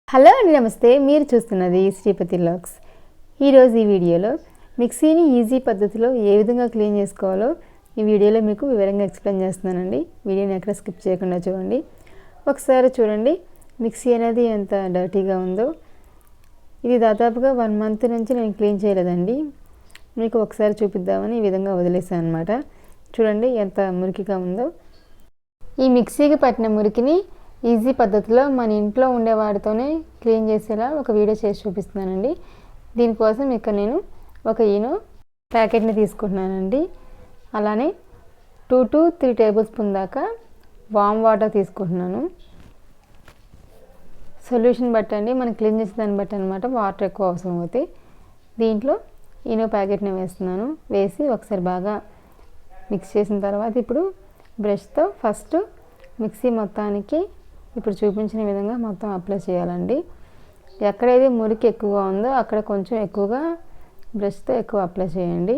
Hello అండి, నమస్తే. మీరు చూస్తున్నది శ్రీపతి వ్లాగ్స్. ఈరోజు ఈ వీడియోలో మిక్సీని ఈజీ పద్ధతిలో ఏ విధంగా క్లీన్ చేసుకోవాలో ఈ వీడియోలో మీకు వివరంగా ఎక్స్ప్లెయిన్ చేస్తున్నానండి. వీడియోని ఎక్కడ స్కిప్ చేయకుండా చూడండి. ఒకసారి చూడండి మిక్సీ అనేది ఎంత డర్టీగా ఉందో. ఇది దాదాపుగా 1 మంత్ నుంచి నేను క్లీన్ చేయలేదండి. మీకు ఒకసారి చూపిద్దామని ఈ విధంగా వదిలేసాను అనమాట. చూడండి ఎంత మురికిగా ఉందో. ఈ మిక్సీకి పట్టిన మురికిని ఈజీ పద్ధతిలో మన ఇంట్లో ఉండే వాటితోనే క్లీన్ చేసేలా ఒక వీడియో చేసి చూపిస్తున్నానండి. దీనికోసం ఇక్కడ నేను ఒక ఈనో ప్యాకెట్ని తీసుకుంటున్నానండి. అలానే 2 to 3 టేబుల్ స్పూన్ దాకా వామ్ వాటర్ తీసుకుంటున్నాను. సొల్యూషన్ బట్టండి, మనం క్లీన్ చేసే దాన్ని బట్టి అనమాట వాటర్ ఎక్కువ అవసరం అవుతాయి. దీంట్లో ఈనో ప్యాకెట్ని వేస్తున్నాను. వేసి ఒకసారి బాగా మిక్స్ చేసిన తర్వాత ఇప్పుడు బ్రష్తో ఫస్ట్ మిక్సీ మొత్తానికి ఇప్పుడు చూపించిన విధంగా మొత్తం అప్లై చేయాలండి. ఎక్కడైతే మురికి ఎక్కువగా ఉందో అక్కడ కొంచెం ఎక్కువగా బ్రష్తో ఎక్కువ అప్లై చేయండి.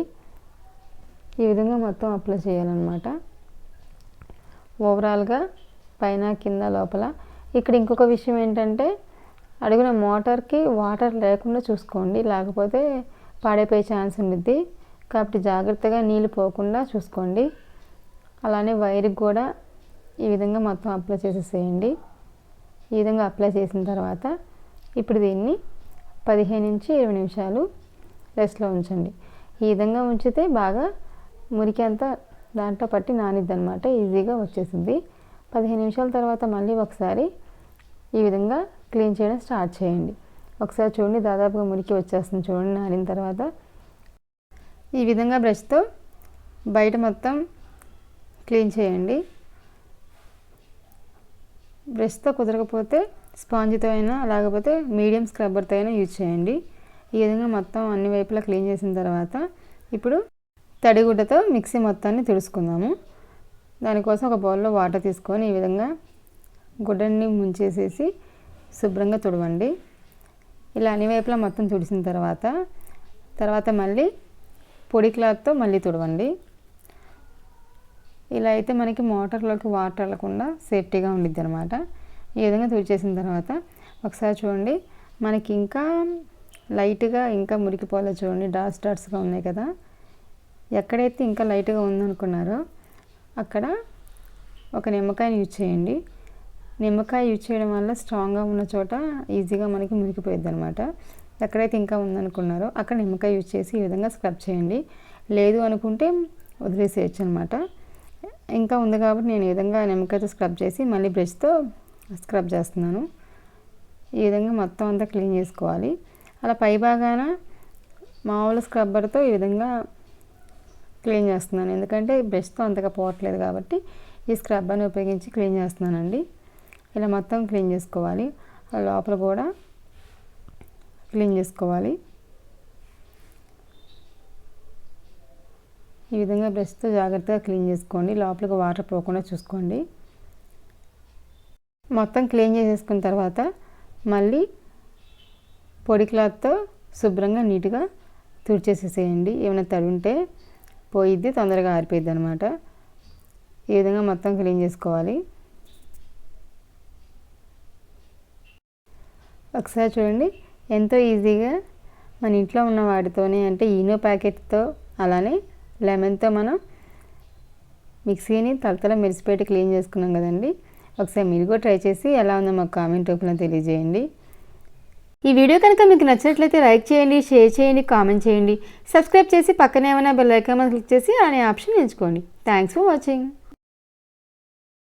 ఈ విధంగా మొత్తం అప్లై చేయాలన్నమాట. ఓవరాల్గా పైన కింద లోపల. ఇక్కడ ఇంకొక విషయం ఏంటంటే అడుగున మోటార్కి వాటర్ లేకుండా చూసుకోండి, లేకపోతే పాడైపోయే ఛాన్స్ ఉంటుంది. కాబట్టి జాగ్రత్తగా నీళ్ళు పోకుండా చూసుకోండి. అలానే వైర్కి కూడా ఈ విధంగా మొత్తం అప్లై చేసేసేయండి. ఈ విధంగా అప్లై చేసిన తర్వాత ఇప్పుడు దీన్ని 15 నుంచి 20 నిమిషాలు రెస్ట్లో ఉంచండి. ఈ విధంగా ఉంచితే బాగా మురికి అంతా దాంట్లో పట్టి నానిద్ది అనమాట, ఈజీగా వచ్చేసింది. 15 నిమిషాల తర్వాత మళ్ళీ ఒకసారి ఈ విధంగా క్లీన్ చేయడం స్టార్ట్ చేయండి. ఒకసారి చూడండి, దాదాపుగా మురికి వచ్చేస్తుంది చూడండి నానిన తర్వాత. ఈ విధంగా బ్రష్తో బయట మొత్తం క్లీన్ చేయండి. బ్రష్తో కుదరకపోతే స్పాంజ్తో అయినా లేకపోతే మీడియం స్క్రబ్బర్తో అయినా యూజ్ చేయండి. ఈ విధంగా మొత్తం అన్ని వైపులా క్లీన్ చేసిన తర్వాత ఇప్పుడు తడిగుడ్డతో మిక్సీ మొత్తాన్ని తుడుచుకుందాము. దానికోసం ఒక బౌల్లో వాటర్ తీసుకొని ఈ విధంగా గుడ్డని ముంచేసేసి శుభ్రంగా తుడవండి. ఇలా అన్ని వైపులా మొత్తం తుడిసిన తర్వాత మళ్ళీ పొడి క్లాత్తో మళ్ళీ తుడవండి. ఇలా అయితే మనకి మోటార్లోకి వాటర్ వెళ్ళకుండా సేఫ్టీగా ఉండిద్ది అనమాట. ఈ విధంగా తుడిచేసిన తర్వాత ఒకసారి చూడండి, మనకి ఇంకా లైట్గా ఇంకా మురికిపోలే చూడండి, డాట్స్గా ఉన్నాయి కదా. ఎక్కడైతే ఇంకా లైట్గా ఉందనుకున్నారో అక్కడ ఒక నిమ్మకాయని యూజ్ చేయండి. నిమ్మకాయ యూజ్ చేయడం వల్ల స్ట్రాంగ్గా ఉన్న చోట ఈజీగా మనకి మురికిపోయిద్ది అనమాట. ఎక్కడైతే ఇంకా ఉందనుకున్నారో అక్కడ నిమ్మకాయ యూజ్ చేసి ఈ విధంగా స్క్రబ్ చేయండి. లేదు అనుకుంటే వదిలేసేయచ్చు అనమాట. ఇంకా ఉంది కాబట్టి నేను ఈ విధంగా నిమ్మకాయతో స్క్రబ్ చేసి మళ్ళీ బ్రష్తో స్క్రబ్ చేస్తున్నాను. ఈ విధంగా మొత్తం అంతా క్లీన్ చేసుకోవాలి. అలా పై భాగాన మామూలు స్క్రబ్బర్తో ఈ విధంగా క్లీన్ చేస్తున్నాను, ఎందుకంటే బ్రష్తో అంతగా పోవట్లేదు కాబట్టి ఈ స్క్రబ్బర్ని ఉపయోగించి క్లీన్ చేస్తున్నానండి. ఇలా మొత్తం క్లీన్ చేసుకోవాలి. లోపల కూడా క్లీన్ చేసుకోవాలి. ఈ విధంగా బ్రష్తో జాగ్రత్తగా క్లీన్ చేసుకోండి. లోపలికి వాటర్ పోకుండా చూసుకోండి. మొత్తం క్లీన్ చేసేసుకున్న తర్వాత మళ్ళీ పొడి క్లాత్తో శుభ్రంగా నీట్గా తుడిచేసేసేయండి. ఏమైనా తడి ఉంటే పోయిద్ది, తొందరగా ఆరిపోయిద్ది అనమాట. ఈ విధంగా మొత్తం క్లీన్ చేసుకోవాలి. ఒకసారి చూడండి, ఎంతో ఈజీగా మన ఇంట్లో ఉన్న వాటితోనే, అంటే ఈనో ప్యాకెట్తో అలానే లెమన్తో మనం మిక్సీని తలతల మెరిసిపెట్టి క్లీన్ చేసుకున్నాం కదండి. ఒకసారి మీరు కూడా ట్రై చేసి ఎలా ఉందో మాకు కామెంట్ రూపంలో తెలియజేయండి. ఈ వీడియో కనుక మీకు నచ్చినట్లయితే లైక్ చేయండి, షేర్ చేయండి, కామెంట్ చేయండి. సబ్స్క్రైబ్ చేసి పక్కనే ఏమైనా బెల్ ఐకాన్ క్లిక్ చేసి అనే ఆప్షన్ ఎంచుకోండి. Thanks for watching.